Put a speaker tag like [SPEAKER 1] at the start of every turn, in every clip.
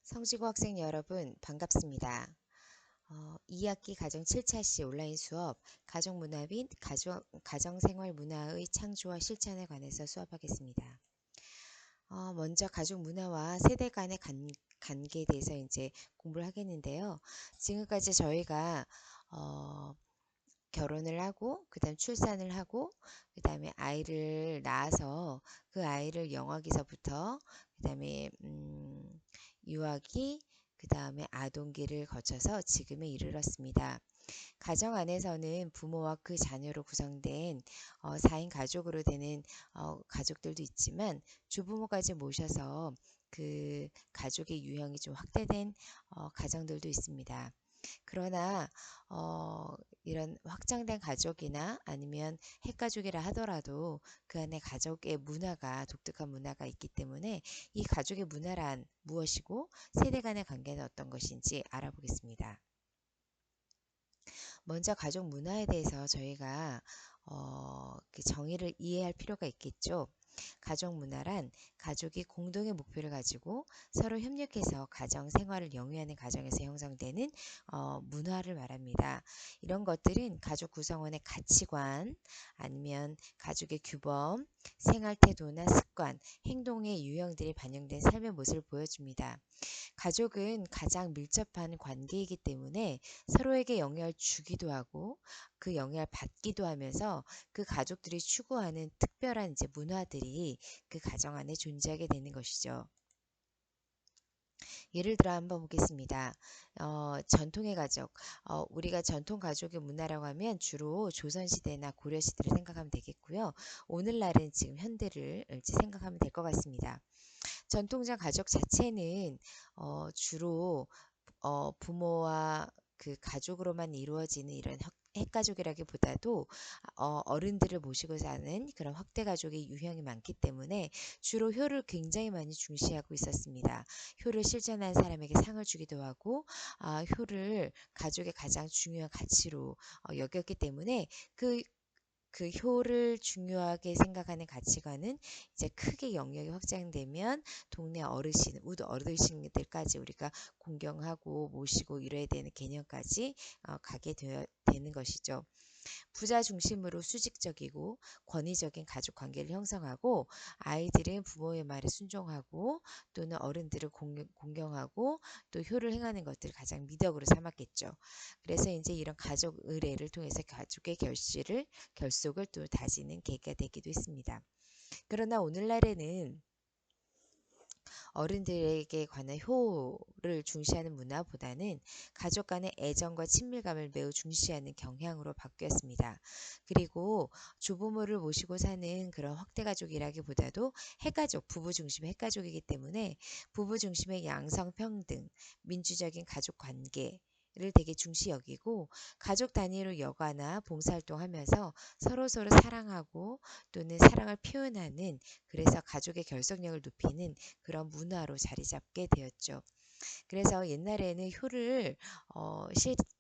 [SPEAKER 1] 성지고 학생 여러분 반갑습니다. 2학기 가정 7차 시 온라인 수업 가정문화 및 가정생활문화의 창조와 실천에 관해서 수업하겠습니다. 먼저 가족문화와 세대 간의 관계에 대해서 이제 공부를 하겠는데요. 지금까지 저희가 결혼을 하고 그다음 출산을 하고 그다음에 아이를 낳아서 그 아이를 영아기서부터 그다음에 유아기 그다음에 아동기를 거쳐서 지금에 이르렀습니다. 가정 안에서는 부모와 그 자녀로 구성된 4인 가족으로 되는 가족들도 있지만 조부모까지 모셔서 그 가족의 유형이 좀 확대된 가정들도 있습니다. 그러나 이런 확장된 가족이나 아니면 핵가족이라 하더라도 그 안에 가족의 문화가 독특한 문화가 있기 때문에 이 가족의 문화란 무엇이고 세대 간의 관계는 어떤 것인지 알아보겠습니다. 먼저 가족 문화에 대해서 저희가 그 정의를 이해할 필요가 있겠죠. 가족 문화란 가족이 공동의 목표를 가지고 서로 협력해서 가정 생활을 영위하는 가정에서 형성되는 문화를 말합니다. 이런 것들은 가족 구성원의 가치관 아니면 가족의 규범, 생활 태도나 습관, 행동의 유형들이 반영된 삶의 모습을 보여줍니다. 가족은 가장 밀접한 관계이기 때문에 서로에게 영향을 주기도 하고 그 영향을 받기도 하면서 그 가족들이 추구하는 특별한 이제 문화들이 그 가정 안에 존재하게 되는 것이죠. 예를 들어 한번 보겠습니다. 전통의 가족. 우리가 전통 가족의 문화라고 하면 주로 조선시대나 고려시대를 생각하면 되겠고요. 오늘날은 지금 현대를 이제 생각하면 될 것 같습니다. 전통적 가족 자체는 주로 부모와 그 가족으로만 이루어지는 이런 핵가족이라기보다도 어른들을 모시고 사는 그런 확대 가족의 유형이 많기 때문에 주로 효를 굉장히 많이 중시하고 있었습니다. 효를 실천한 사람에게 상을 주기도 하고 효를 가족의 가장 중요한 가치로 여겼기 때문에 그 효를 중요하게 생각하는 가치관은 이제 크게 영역이 확장되면 동네 어르신, 우리 어르신들까지 우리가 공경하고 모시고 이래야 되는 개념까지 가게 되는 것이죠. 부자 중심으로 수직적이고 권위적인 가족 관계를 형성하고 아이들은 부모의 말에 순종하고 또는 어른들을 공경하고 또 효를 행하는 것들을 가장 미덕으로 삼았겠죠. 그래서 이제 이런 가족 의례를 통해서 가족의 결속을 또 다지는 계기가 되기도 했습니다. 그러나 오늘날에는 어른들에게 관한 효를 중시하는 문화보다는 가족 간의 애정과 친밀감을 매우 중시하는 경향으로 바뀌었습니다. 그리고 조부모를 모시고 사는 그런 확대 가족이라기보다도 핵가족, 부부 중심의 핵가족이기 때문에 부부 중심의 양성평등, 민주적인 가족 관계 를 되게 중시 여기고 가족 단위로 여가나 봉사활동하면서 서로서로 사랑하고 또는 사랑을 표현하는 그래서 가족의 결속력을 높이는 그런 문화로 자리 잡게 되었죠. 그래서 옛날에는 효를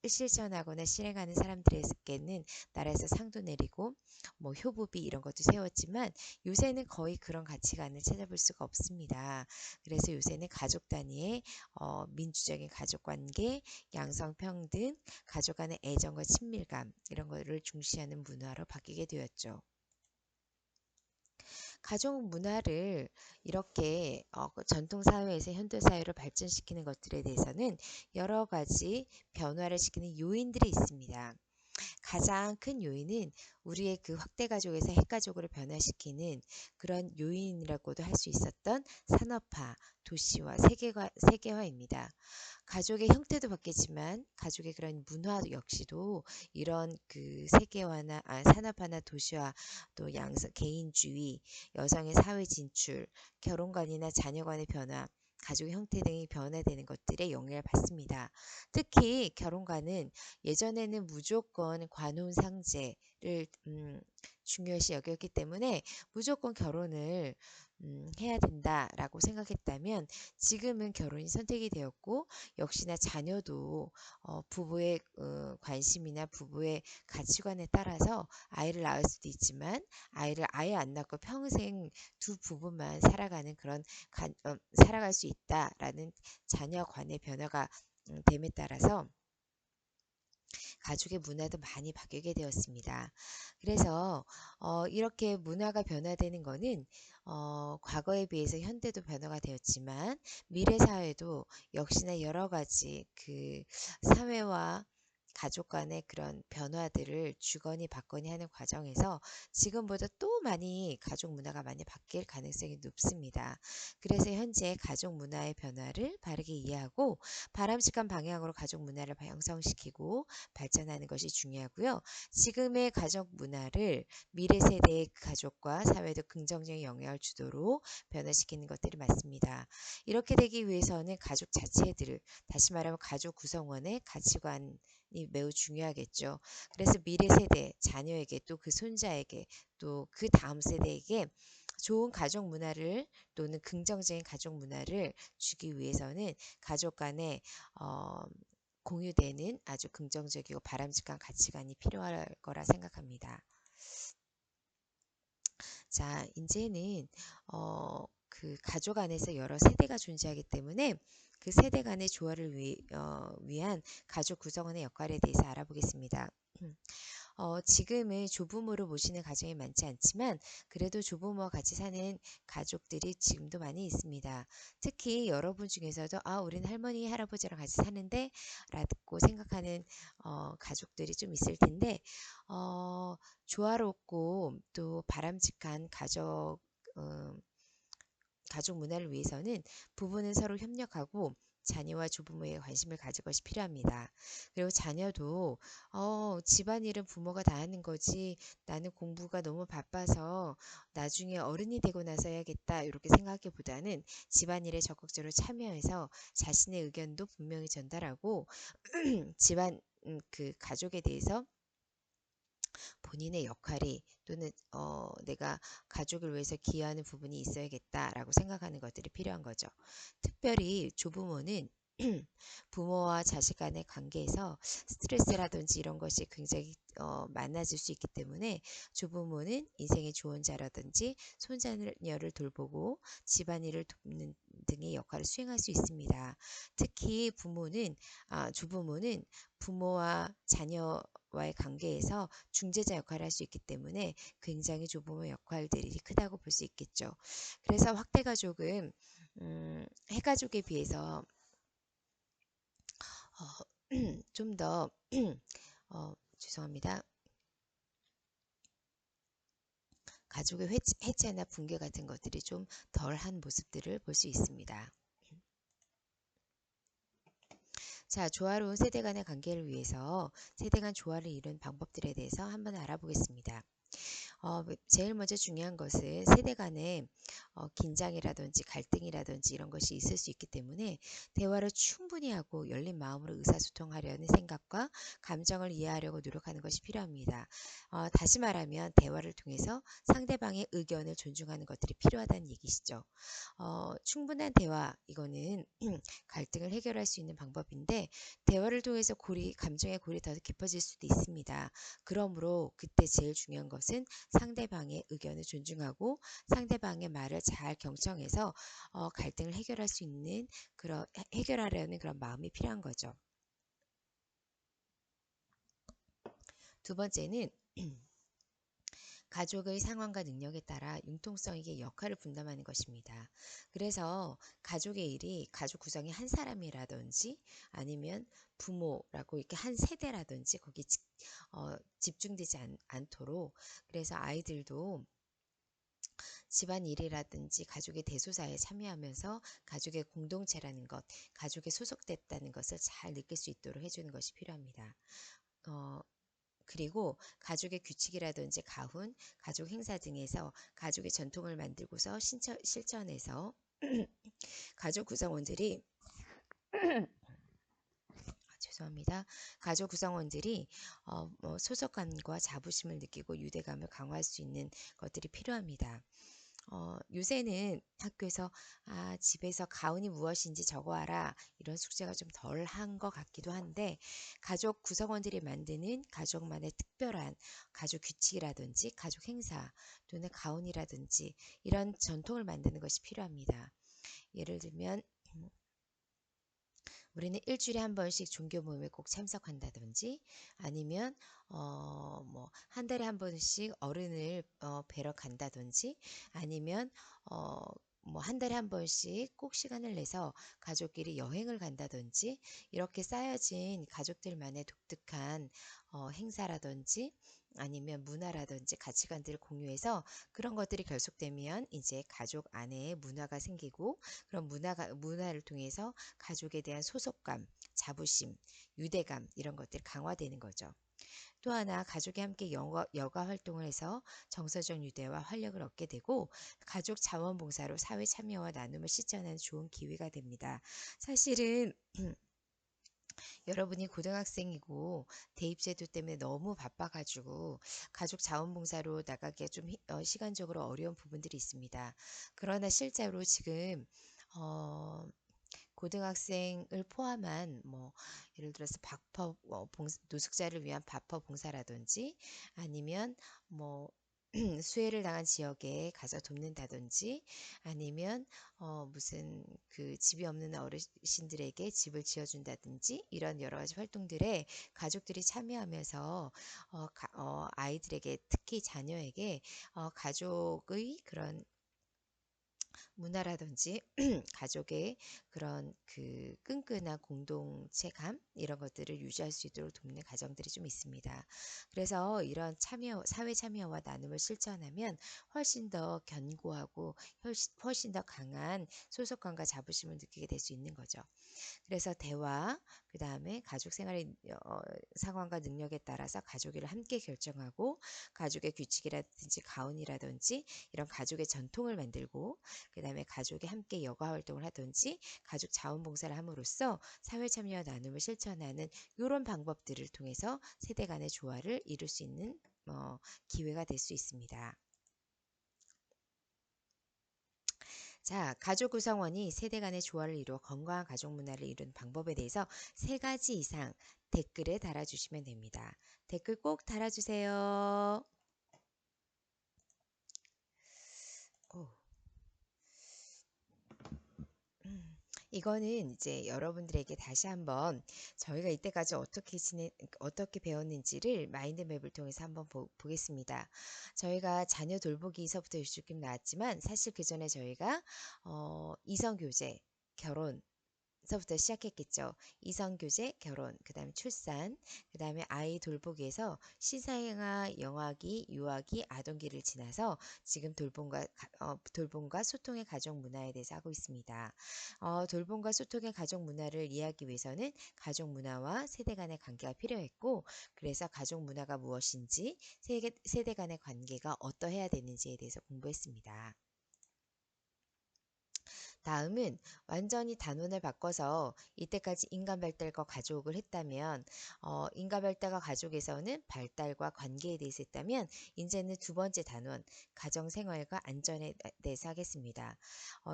[SPEAKER 1] 실천하거나 실행하는 사람들에게는 나라에서 상도 내리고 뭐 효부비 이런 것도 세웠지만 요새는 거의 그런 가치관을 찾아볼 수가 없습니다. 그래서 요새는 가족 단위의 민주적인 가족관계, 양성평등, 가족 간의 애정과 친밀감 이런 것을 중시하는 문화로 바뀌게 되었죠. 가족 문화를 이렇게 전통 사회에서 현대 사회로 발전시키는 것들에 대해서는 여러 가지 변화를 시키는 요인들이 있습니다. 가장 큰 요인은 우리의 그 확대 가족에서 핵가족으로 변화시키는 그런 요인이라고도 할 수 있었던 산업화, 도시화, 세계화입니다. 가족의 형태도 바뀌지만 가족의 그런 문화 역시도 이런 그 세계화나 산업화나 도시화 또 개인주의, 여성의 사회 진출, 결혼관이나 자녀관의 변화, 가족의 형태 등이 변화되는 것들에 영향을 받습니다. 특히 결혼관은 예전에는 무조건 관혼상제를 중요시 여겼기 때문에 무조건 결혼을 해야 된다라고 생각했다면 지금은 결혼이 선택이 되었고 역시나 자녀도 부부의 관심이나 부부의 가치관에 따라서 아이를 낳을 수도 있지만 아이를 아예 안 낳고 평생 두 부부만 살아가는 그런 살아갈 수 있다라는 자녀관의 변화가 됨에 따라서 가족의 문화도 많이 바뀌게 되었습니다. 그래서 이렇게 문화가 변화되는 것은 과거에 비해서 현대도 변화가 되었지만 미래 사회도 역시나 여러 가지 그 사회와 가족 간의 그런 변화들을 주거니 받거니 하는 과정에서 지금보다 또 많이 가족 문화가 많이 바뀔 가능성이 높습니다. 그래서 현재 가족 문화의 변화를 바르게 이해하고 바람직한 방향으로 가족 문화를 형성시키고 발전하는 것이 중요하고요. 지금의 가족 문화를 미래 세대의 가족과 사회도 긍정적인 영향을 주도록 변화시키는 것들이 맞습니다. 이렇게 되기 위해서는 가족 자체들을 다시 말하면 가족 구성원의 가치관이 매우 중요하겠죠. 그래서 미래 세대, 자녀에게 또 그 손자에게 또 그 다음 세대에게 좋은 가족 문화를 또는 긍정적인 가족 문화를 주기 위해서는 가족 간의 공유되는 아주 긍정적이고 바람직한 가치관이 필요할 거라 생각합니다. 자, 이제는 그 가족 안에서 여러 세대가 존재하기 때문에 그 세대 간의 조화를 위한 가족 구성원의 역할에 대해서 알아보겠습니다. 지금은 조부모를 모시는 가정이 많지 않지만 그래도 조부모와 같이 사는 가족들이 지금도 많이 있습니다. 특히 여러분 중에서도 우리는 할머니, 할아버지랑 같이 사는데 라고 생각하는 가족들이 좀 있을 텐데 조화롭고 또 바람직한 가족 문화를 위해서는 부부는 서로 협력하고 자녀와 조부모의 관심을 가질 것이 필요합니다. 그리고 자녀도 집안일은 부모가 다 하는 거지 나는 공부가 너무 바빠서 나중에 어른이 되고 나서 해야겠다 이렇게 생각하기보다는 집안일에 적극적으로 참여해서 자신의 의견도 분명히 전달하고 집안 그 가족에 대해서 본인의 역할이 또는 내가 가족을 위해서 기여하는 부분이 있어야겠다라고 생각하는 것들이 필요한 거죠. 특별히 조부모는 부모와 자식 간의 관계에서 스트레스라든지 이런 것이 굉장히 많아질 수 있기 때문에 조부모는 인생의 조언자라든지 손자녀를 돌보고 집안일을 돕는 등의 역할을 수행할 수 있습니다. 특히 조부모는 부모와 자녀와의 관계에서 중재자 역할을 할 수 있기 때문에 굉장히 조부모 역할들이 크다고 볼 수 있겠죠. 그래서 확대가족은 해가족에 비해서 좀 더 죄송합니다. 가족의 해체나 붕괴 같은 것들이 좀 덜한 모습들을 볼 수 있습니다. 자, 조화로운 세대 간의 관계를 위해서 세대 간 조화를 이룬 방법들에 대해서 한번 알아보겠습니다. 제일 먼저 중요한 것은 세대 간의 긴장이라든지 갈등이라든지 이런 것이 있을 수 있기 때문에 대화를 충분히 하고 열린 마음으로 의사소통하려는 생각과 감정을 이해하려고 노력하는 것이 필요합니다. 다시 말하면 대화를 통해서 상대방의 의견을 존중하는 것들이 필요하다는 얘기시죠. 충분한 대화, 이거는 갈등을 해결할 수 있는 방법인데 대화를 통해서 감정의 골이 더 깊어질 수도 있습니다. 그러므로 그때 제일 중요한 것은 상대방의 의견을 존중하고 상대방의 말을 잘 경청해서 갈등을 해결할 수 있는 해결하려는 그런 마음이 필요한 거죠. 두 번째는 가족의 상황과 능력에 따라 융통성 있게 역할을 분담하는 것입니다. 그래서 가족의 일이 가족 구성이 한 사람이라든지 아니면 부모라고 이렇게 한 세대라든지 거기 집중되지 않도록 그래서 아이들도 집안일이라든지 가족의 대소사에 참여하면서 가족의 공동체라는 것, 가족에 소속됐다는 것을 잘 느낄 수 있도록 해주는 것이 필요합니다. 그리고 가족의 규칙이라든지 가훈, 가족 행사 등에서 가족의 전통을 만들고서 실천해서 가족 구성원들이 죄송합니다. 가족 구성원들이 소속감과 자부심을 느끼고 유대감을 강화할 수 있는 것들이 필요합니다. 요새는 학교에서 집에서 가훈이 무엇인지 적어와라 이런 숙제가 좀 덜 한 것 같기도 한데 가족 구성원들이 만드는 가족만의 특별한 가족 규칙이라든지 가족 행사 또는 가훈이라든지 이런 전통을 만드는 것이 필요합니다. 예를 들면 우리는 일주일에 한 번씩 종교 모임에 꼭 참석한다든지 아니면 뭐 한 달에 한 번씩 어른을 뵈러 간다든지 아니면 뭐 한 달에 한 번씩 꼭 시간을 내서 가족끼리 여행을 간다든지 이렇게 쌓여진 가족들만의 독특한 행사라든지 아니면 문화라든지 가치관들을 공유해서 그런 것들이 결속되면 이제 가족 안에 문화가 생기고 그런 문화를 통해서 가족에 대한 소속감, 자부심, 유대감 이런 것들이 강화되는 거죠. 또 하나 가족이 함께 여가 활동을 해서 정서적 유대와 활력을 얻게 되고 가족 자원봉사로 사회 참여와 나눔을 실천하는 좋은 기회가 됩니다. 사실은 여러분이 고등학생이고 대입제도 때문에 너무 바빠가지고 가족 자원봉사로 나가기가 좀 시간적으로 어려운 부분들이 있습니다. 그러나 실제로 지금 어, 고등학생을 포함한 뭐 예를 들어서 노숙자를 위한 밥퍼 봉사라든지 아니면 뭐 수해를 당한 지역에 가서 돕는다든지 아니면 무슨 그 집이 없는 어르신들에게 집을 지어준다든지 이런 여러 가지 활동들에 가족들이 참여하면서 아이들에게 특히 자녀에게 가족의 그런 문화라든지 가족의 그런 그 끈끈한 공동체감 이런 것들을 유지할 수 있도록 돕는 가정들이 좀 있습니다. 그래서 이런 사회 참여와 나눔을 실천하면 훨씬 더 견고하고 훨씬 더 강한 소속감과 자부심을 느끼게 될 수 있는 거죠. 그래서 대화, 그 다음에 가족 생활의 상황과 능력에 따라서 가족을 함께 결정하고 가족의 규칙이라든지 가훈이라든지 이런 가족의 전통을 만들고 그 다음에 가족이 함께 여가 활동을 하든지 가족 자원봉사를 함으로써 사회 참여와 나눔을 실천하는 이런 방법들을 통해서 세대 간의 조화를 이룰 수 있는 기회가 될 수 있습니다. 자, 가족 구성원이 세대 간의 조화를 이루어 건강한 가족 문화를 이루는 방법에 대해서 3가지 이상 댓글에 달아주시면 됩니다. 댓글 꼭 달아주세요. 이거는 이제 여러분들에게 다시 한번 저희가 이때까지 어떻게 배웠는지를 마인드맵을 통해서 한번 보겠습니다. 저희가 자녀 돌보기서부터 조금 나왔지만 사실 그 전에 저희가 이성교제, 결혼, 서부터 시작했겠죠. 이성교제, 결혼, 그 다음에 출산, 그 다음에 아이 돌보기에서 시사행아, 영아기, 유아기, 아동기를 지나서 지금 돌봄과 소통의 가족 문화에 대해서 하고 있습니다. 돌봄과 소통의 가족 문화를 이해하기 위해서는 가족 문화와 세대 간의 관계가 필요했고 그래서 가족 문화가 무엇인지 세대 간의 관계가 어떠해야 되는지에 대해서 공부했습니다. 다음은 완전히 단원을 바꿔서 이때까지 인간 발달과 가족을 했다면 인간 발달과 가족에서는 발달과 관계에 대해서 했다면 이제는 2번째 단원 가정생활과 안전에 대해서 하겠습니다.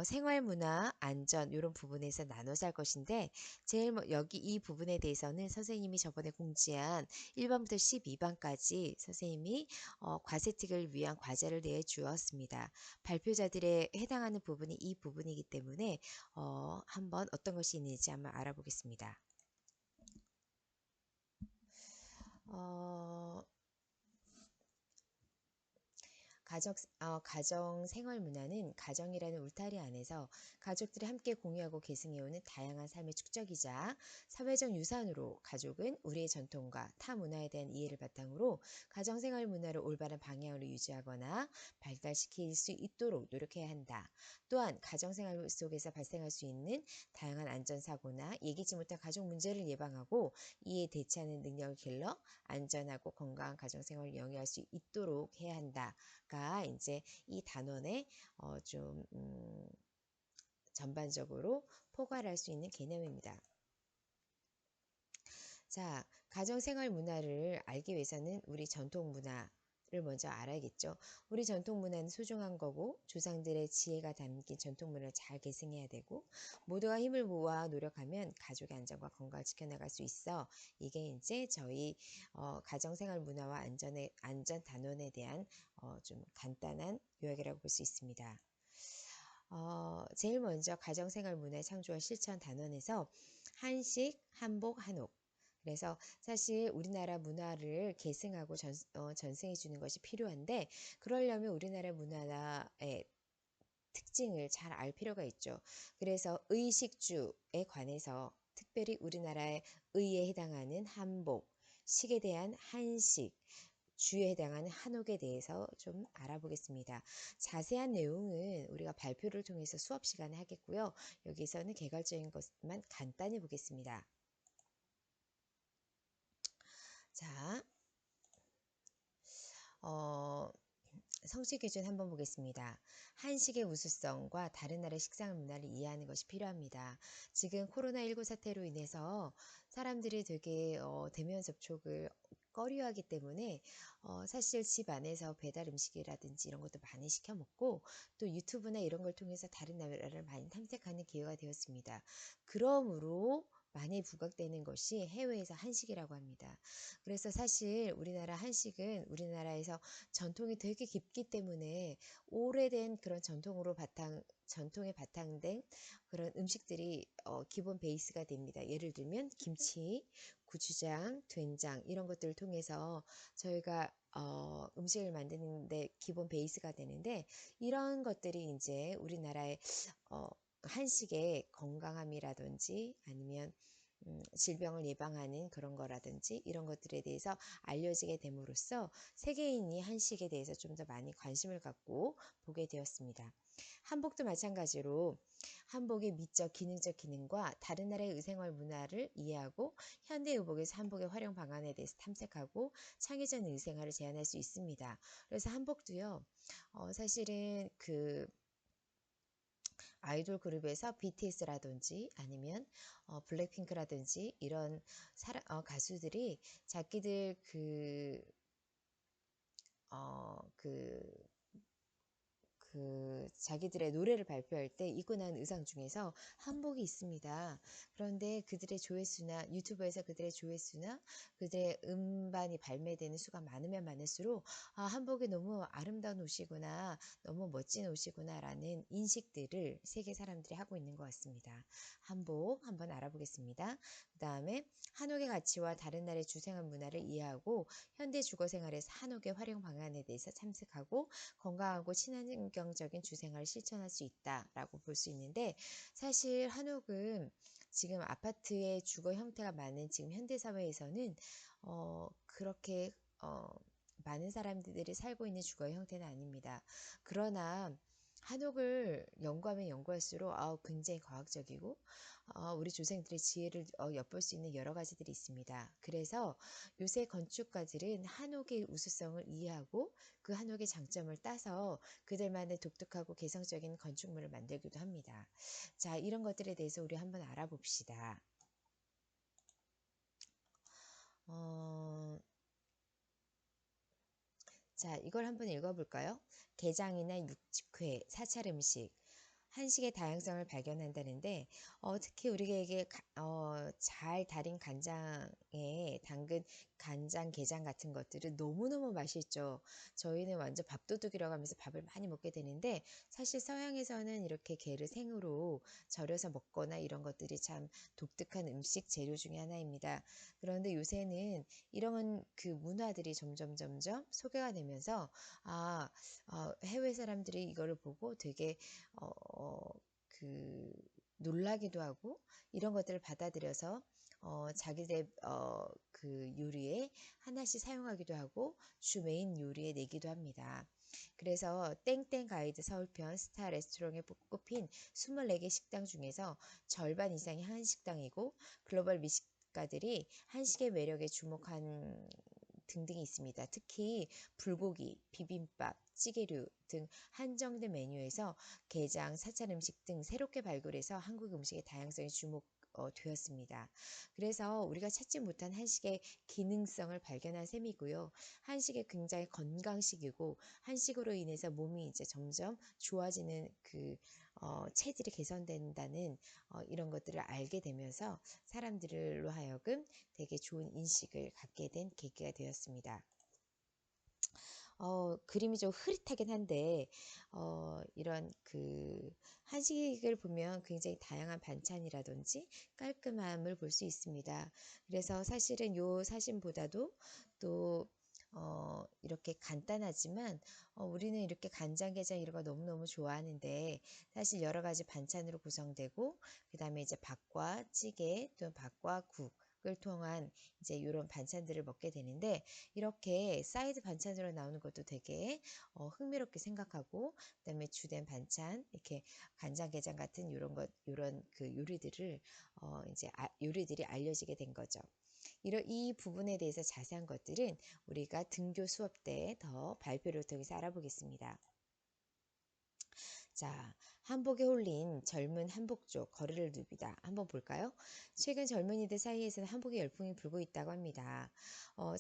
[SPEAKER 1] 생활문화, 안전 이런 부분에서 나눠서 할 것인데 제일 여기 이 부분에 대해서는 선생님이 저번에 공지한 1번부터 12번까지 선생님이 과세특을 위한 과제를 내주었습니다. 발표자들의 해당하는 부분이 이 부분이기 때문에 한번 어떤 것이 있는지 한번 알아보겠습니다. 가정 생활 문화는 가정이라는 울타리 안에서 가족들이 함께 공유하고 계승해오는 다양한 삶의 축적이자 사회적 유산으로 가족은 우리의 전통과 타 문화에 대한 이해를 바탕으로 가정 생활 문화를 올바른 방향으로 유지하거나 발달시킬 수 있도록 노력해야 한다. 또한 가정 생활 속에서 발생할 수 있는 다양한 안전사고나 예기치 못한 가족 문제를 예방하고 이에 대처하는 능력을 길러 안전하고 건강한 가정 생활을 영위할 수 있도록 해야 한다. 가 이제 이 단원에 좀 전반적으로 포괄할 수 있는 개념입니다. 자, 가정생활 문화를 알기 위해서는 우리 전통 문화를 먼저 알아야겠죠. 우리 전통 문화는 소중한 거고 조상들의 지혜가 담긴 전통 문화를 잘 계승해야 되고 모두가 힘을 모아 노력하면 가족의 안전과 건강을 지켜나갈 수 있어. 이게 이제 저희 가정생활 문화와 안전 단원에 대한 좀 간단한 요약이라고 볼 수 있습니다. 제일 먼저 가정생활 문화의 창조와 실천 단원에서 한식, 한복, 한옥. 그래서 사실 우리나라 문화를 계승하고 전승해 주는 것이 필요한데 그러려면 우리나라 문화의 특징을 잘 알 필요가 있죠. 그래서 의식주에 관해서 특별히 우리나라의 의에 해당하는 한복, 식에 대한 한식, 주에 해당하는 한옥에 대해서 좀 알아보겠습니다. 자세한 내용은 우리가 발표를 통해서 수업 시간에 하겠고요. 여기서는 개괄적인 것만 간단히 보겠습니다. 자, 성취 기준 한번 보겠습니다. 한식의 우수성과 다른 나라의 식상 문화를 이해하는 것이 필요합니다. 지금 코로나19 사태로 인해서 사람들이 되게 대면 접촉을 꺼려하기 때문에 사실 집 안에서 배달 음식이라든지 이런 것도 많이 시켜 먹고 또 유튜브나 이런 걸 통해서 다른 나라를 많이 탐색하는 기회가 되었습니다. 그러므로 많이 부각되는 것이 해외에서 한식이라고 합니다. 그래서 사실 우리나라 한식은 우리나라에서 전통이 되게 깊기 때문에 오래된 그런 전통에 바탕된 그런 음식들이 기본 베이스가 됩니다. 예를 들면 김치, 고추장, 된장 이런 것들을 통해서 저희가 음식을 만드는데 기본 베이스가 되는데 이런 것들이 이제 우리나라의 어, 한식의 건강함이라든지 아니면 질병을 예방하는 그런 거라든지 이런 것들에 대해서 알려지게 됨으로써 세계인이 한식에 대해서 좀 더 많이 관심을 갖고 보게 되었습니다. 한복도 마찬가지로 한복의 미적, 기능적 기능과 다른 나라의 의생활 문화를 이해하고 현대 의복에서 한복의 활용 방안에 대해서 탐색하고 창의적 의생활을 제안할 수 있습니다. 그래서 한복도요, 사실은 그 아이돌 그룹에서 BTS라든지 아니면 블랙핑크라든지 이런 가수들이 자기들 자기들의 노래를 발표할 때 입고 난 의상 중에서 한복이 있습니다. 그런데 그들의 조회수나 유튜브에서 그들의 조회수나 그들의 음반이 발매되는 수가 많으면 많을수록 한복이 너무 아름다운 옷이구나, 너무 멋진 옷이구나 라는 인식들을 세계 사람들이 하고 있는 것 같습니다. 한복 한번 알아보겠습니다. 그 다음에 한옥의 가치와 다른 나라의 주생활 문화를 이해하고 현대 주거 생활에서 한옥의 활용 방안에 대해서 참석하고 건강하고 친환경적인 주생활을 실천할 수 있다라고 볼 수 있는데 사실 한옥은 지금 아파트의 주거 형태가 많은 지금 현대 사회에서는 그렇게 많은 사람들이 살고 있는 주거 형태는 아닙니다. 그러나 한옥을 연구하면 연구할수록 굉장히 과학적이고 우리 조상들의 지혜를 엿볼 수 있는 여러 가지들이 있습니다. 그래서 요새 건축가들은 한옥의 우수성을 이해하고 그 한옥의 장점을 따서 그들만의 독특하고 개성적인 건축물을 만들기도 합니다. 자, 이런 것들에 대해서 우리 한번 알아봅시다. 자, 이걸 한번 읽어볼까요? 게장이나 육식회, 사찰 음식, 한식의 다양성을 발견한다는데 특히 우리에게 잘 달인 간장에 담근 간장 게장 같은 것들은 너무너무 맛있죠. 저희는 완전 밥도둑이라고 하면서 밥을 많이 먹게 되는데 사실 서양에서는 이렇게 게를 생으로 절여서 먹거나 이런 것들이 참 독특한 음식 재료 중에 하나입니다. 그런데 요새는 이런 그 문화들이 점점 소개가 되면서 해외 사람들이 이거를 보고 되게 그 놀라기도 하고 이런 것들을 받아들여서 자기들 그 요리에 하나씩 사용하기도 하고 주 메인 요리에 내기도 합니다. 그래서 땡땡 가이드 서울편 스타 레스토랑에 꼽힌 24개 식당 중에서 절반 이상이 한식당이고 글로벌 미식가들이 한식의 매력에 주목한 등등이 있습니다. 특히 불고기, 비빔밥, 찌개류 등 한정된 메뉴에서 게장, 사찰 음식 등 새롭게 발굴해서 한국 음식의 다양성이 되었습니다. 그래서 우리가 찾지 못한 한식의 기능성을 발견한 셈이고요. 한식이 굉장히 건강식이고 한식으로 인해서 몸이 이제 점점 좋아지는 체질이 개선된다는 이런 것들을 알게 되면서 사람들로 하여금 되게 좋은 인식을 갖게 된 계기가 되었습니다. 그림이 좀 흐릿하긴 한데, 이런 한식을 보면 굉장히 다양한 반찬이라든지 깔끔함을 볼 수 있습니다. 그래서 사실은 요 사진보다도 또, 이렇게 간단하지만, 우리는 이렇게 간장게장 이런 거 너무너무 좋아하는데, 사실 여러 가지 반찬으로 구성되고, 그 다음에 이제 밥과 찌개, 또 밥과 국을 통한 이제 이런 반찬들을 먹게 되는데, 이렇게 사이드 반찬으로 나오는 것도 되게 흥미롭게 생각하고, 그다음에 주된 반찬 이렇게 간장게장 같은 이런 그 요리들을 이제 요리들이 알려지게 된 거죠. 이 부분에 대해서 자세한 것들은 우리가 등교 수업 때 더 발표를 통해서 알아보겠습니다. 자, 한복에 홀린 젊은 한복족 거리를 누비다. 한번 볼까요? 최근 젊은이들 사이에서는 한복의 열풍이 불고 있다고 합니다.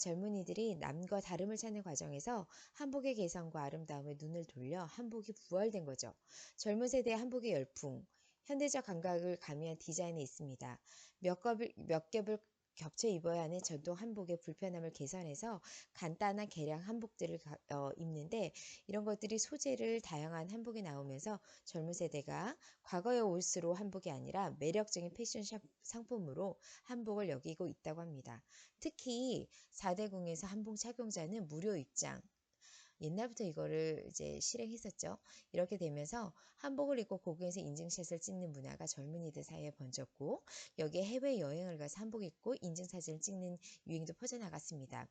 [SPEAKER 1] 젊은이들이 남과 다름을 찾는 과정에서 한복의 개성과 아름다움에 눈을 돌려 한복이 부활된 거죠. 젊은 세대의 한복의 열풍, 현대적 감각을 가미한 디자인에 있습니다. 몇 겹을 겹쳐 입어야 하는 전통 한복의 불편함을 개선해서 간단한 개량 한복들을 입는데, 이런 것들이 소재를 다양한 한복에 나오면서 젊은 세대가 과거의 옷으로 한복이 아니라 매력적인 패션 상품으로 한복을 여기고 있다고 합니다. 특히 4대궁에서 한복 착용자는 무료 입장, 옛날부터 이거를 이제 실행했었죠. 이렇게 되면서 한복을 입고 고궁에서 인증샷을 찍는 문화가 젊은이들 사이에 번졌고, 여기에 해외여행을 가서 한복 입고 인증사진을 찍는 유행도 퍼져나갔습니다.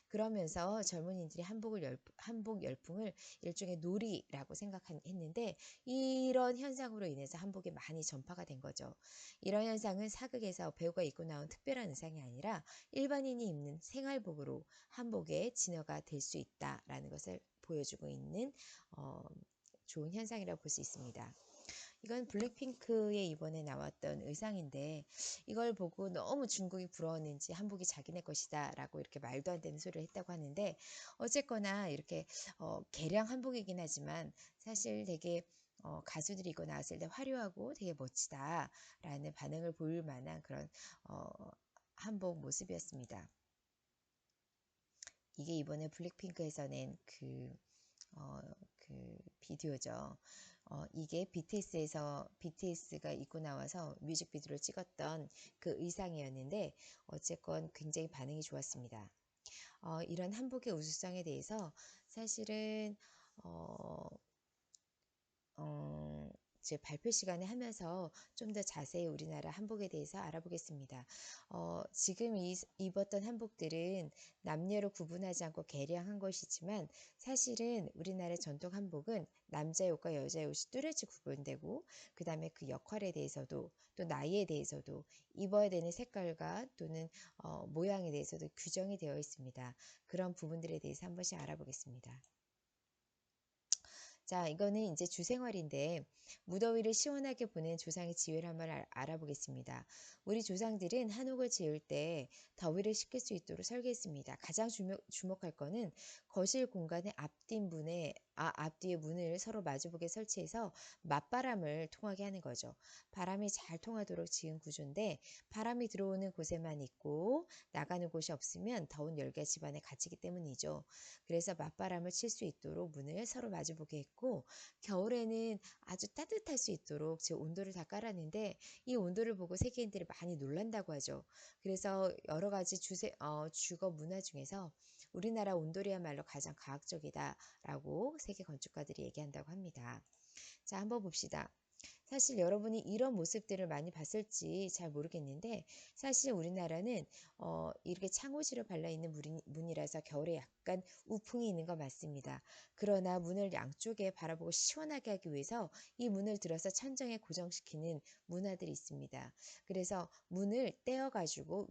[SPEAKER 1] 그러면서 젊은이들이 한복 열풍을 일종의 놀이라고 생각했는데, 이런 현상으로 인해서 한복이 많이 전파가 된 거죠. 이런 현상은 사극에서 배우가 입고 나온 특별한 의상이 아니라 일반인이 입는 생활복으로 한복의 진화가 될 수 있다라는 것을 보여주고 있는 좋은 현상이라고 볼 수 있습니다. 이건 블랙핑크의 이번에 나왔던 의상인데, 이걸 보고 너무 중국이 부러웠는지 한복이 자기네 것이다 라고 이렇게 말도 안 되는 소리를 했다고 하는데, 어쨌거나 이렇게 개량 한복이긴 하지만 사실 되게 가수들이 입고 나왔을 때 화려하고 되게 멋지다 라는 반응을 보일 만한 그런 한복 모습이었습니다. 이게 이번에 블랙핑크에서 낸 비디오죠. 이게 BTS가 입고 나와서 뮤직비디오를 찍었던 그 의상이었는데, 어쨌건 굉장히 반응이 좋았습니다. 이런 한복의 우수성에 대해서 사실은 제 발표 시간에 하면서 좀 더 자세히 우리나라 한복에 대해서 알아보겠습니다. 지금 입었던 한복들은 남녀로 구분하지 않고 개량한 것이지만, 사실은 우리나라 전통 한복은 남자 옷과 여자 옷이 뚜렷이 구분되고, 그 다음에 그 역할에 대해서도 또 나이에 대해서도 입어야 되는 색깔과 또는 모양에 대해서도 규정이 되어 있습니다. 그런 부분들에 대해서 한 번씩 알아보겠습니다. 자, 이거는 이제 주생활인데, 무더위를 시원하게 보낸 조상의 지혜를 한번 알아보겠습니다. 우리 조상들은 한옥을 지을 때 더위를 식힐 수 있도록 설계했습니다. 가장 주목할 거는 거실 공간의 앞뒤의 문을 서로 마주보게 설치해서 맞바람을 통하게 하는 거죠. 바람이 잘 통하도록 지은 구조인데, 바람이 들어오는 곳에만 있고 나가는 곳이 없으면 더운 열기가 집안에 갇히기 때문이죠. 그래서 맞바람을 칠 수 있도록 문을 서로 마주보게 했고, 겨울에는 아주 따뜻할 수 있도록 제 온도를 다 깔았는데, 이 온도를 보고 세계인들이 많이 놀란다고 하죠. 그래서 여러 가지 주거 문화 중에서 우리나라 온돌이야말로 가장 과학적이다라고 세계 건축가들이 얘기한다고 합니다. 자, 한번 봅시다. 사실 여러분이 이런 모습들을 많이 봤을지 잘 모르겠는데, 사실 우리나라는 이렇게 창호지로 발라있는 문이라서 겨울에 약간 우풍이 있는 거 맞습니다. 그러나 문을 양쪽에 바라보고 시원하게 하기 위해서 이 문을 들어서 천정에 고정시키는 문화들이 있습니다. 그래서 문을 떼어가지고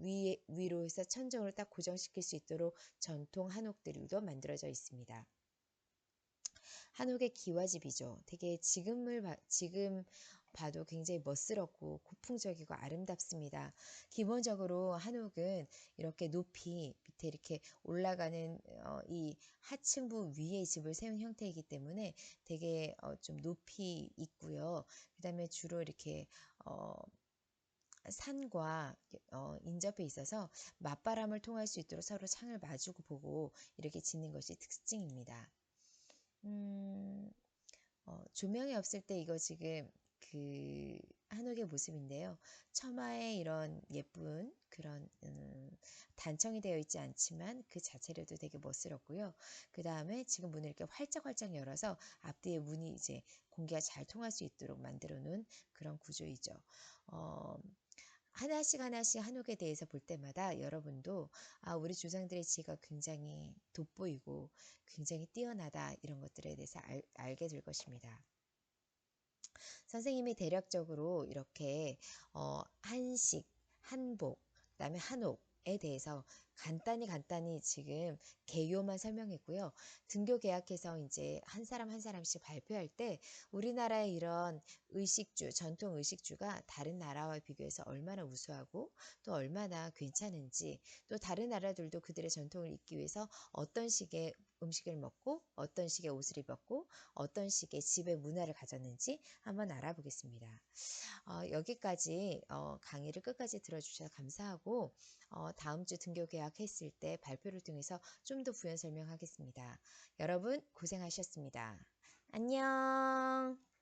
[SPEAKER 1] 위로 해서 천정으로 딱 고정시킬 수 있도록 전통 한옥들도 만들어져 있습니다. 한옥의 기와집이죠. 되게 지금 봐도 굉장히 멋스럽고 고풍적이고 아름답습니다. 기본적으로 한옥은 이렇게 높이 밑에 이렇게 올라가는 이 하층부 위에 집을 세운 형태이기 때문에 되게 좀 높이 있고요. 그 다음에 주로 이렇게 어, 산과 인접해 있어서 맞바람을 통할 수 있도록 서로 창을 마주고 보고 이렇게 짓는 것이 특징입니다. 음, 조명이 없을 때 이거 지금 그 한옥의 모습인데요. 처마에 이런 예쁜 그런 단청이 되어 있지 않지만 그 자체로도 되게 멋스럽고요. 그 다음에 지금 문을 이렇게 활짝활짝 열어서 앞뒤에 문이 이제 공기가 잘 통할 수 있도록 만들어 놓은 그런 구조이죠. 어, 하나씩 하나씩 한옥에 대해서 볼 때마다 여러분도 우리 조상들의 지혜가 굉장히 돋보이고 굉장히 뛰어나다 이런 것들에 대해서 알게 될 것입니다. 선생님이 대략적으로 이렇게 한식, 한복, 그다음에 한옥에 대해서 간단히 지금 개요만 설명했고요. 등교 계약해서 이제 한 사람 한 사람씩 발표할 때 우리나라의 이런 의식주, 전통 의식주가 다른 나라와 비교해서 얼마나 우수하고 또 얼마나 괜찮은지, 또 다른 나라들도 그들의 전통을 잇기 위해서 어떤 식의 음식을 먹고 어떤 식의 옷을 입었고 어떤 식의 집의 문화를 가졌는지 한번 알아보겠습니다. 여기까지 강의를 끝까지 들어주셔서 감사하고 다음 주 등교 계약했을 때 발표를 통해서 좀 더 부연 설명하겠습니다. 여러분 고생하셨습니다. 안녕.